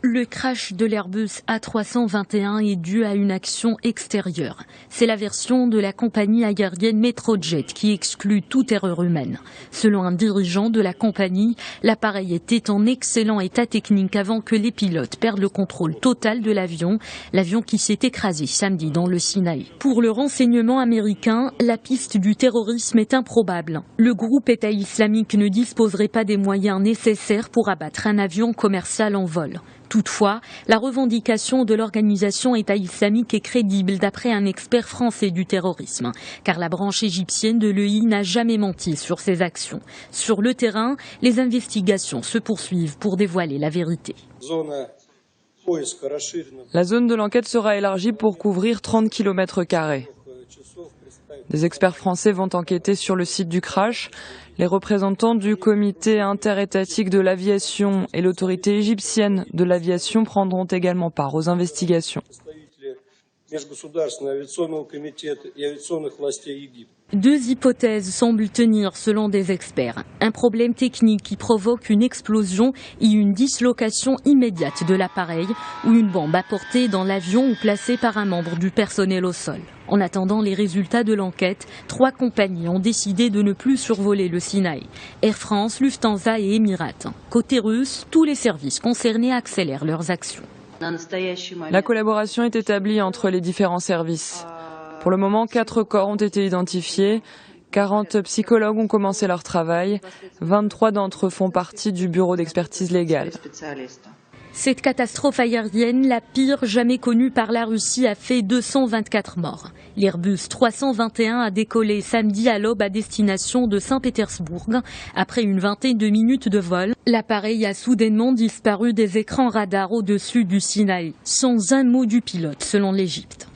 Le crash de l'Airbus A321 est dû à une action extérieure. C'est la version de la compagnie aérienne Metrojet qui exclut toute erreur humaine. Selon un dirigeant de la compagnie, l'appareil était en excellent état technique avant que les pilotes perdent le contrôle total de l'avion qui s'est écrasé samedi dans le Sinaï. Pour le renseignement américain, la piste du terrorisme est improbable. Le groupe État islamique ne disposerait pas des moyens nécessaires pour abattre un avion commercial en vol. Toutefois, la revendication de l'organisation État islamique est crédible d'après un expert français du terrorisme, car la branche égyptienne de l'EI n'a jamais menti sur ses actions. Sur le terrain, les investigations se poursuivent pour dévoiler la vérité. La zone de l'enquête sera élargie pour couvrir 30 km². Des experts français vont enquêter sur le site du crash. Les représentants du comité interétatique de l'aviation et l'autorité égyptienne de l'aviation prendront également part aux investigations. Deux hypothèses semblent tenir selon des experts. Un problème technique qui provoque une explosion et une dislocation immédiate de l'appareil ou une bombe apportée dans l'avion ou placée par un membre du personnel au sol. En attendant les résultats de l'enquête, 3 compagnies ont décidé de ne plus survoler le Sinaï. Air France, Lufthansa et Emirates. Côté russe, tous les services concernés accélèrent leurs actions. La collaboration est établie entre les différents services. Pour le moment, 4 corps ont été identifiés, 40 psychologues ont commencé leur travail, 23 d'entre eux font partie du bureau d'expertise légale. Cette catastrophe aérienne, la pire jamais connue par la Russie, a fait 224 morts. L'Airbus 321 a décollé samedi à l'aube à destination de Saint-Pétersbourg. Après une vingtaine de minutes de vol, l'appareil a soudainement disparu des écrans radars au-dessus du Sinaï, sans un mot du pilote, selon l'Égypte.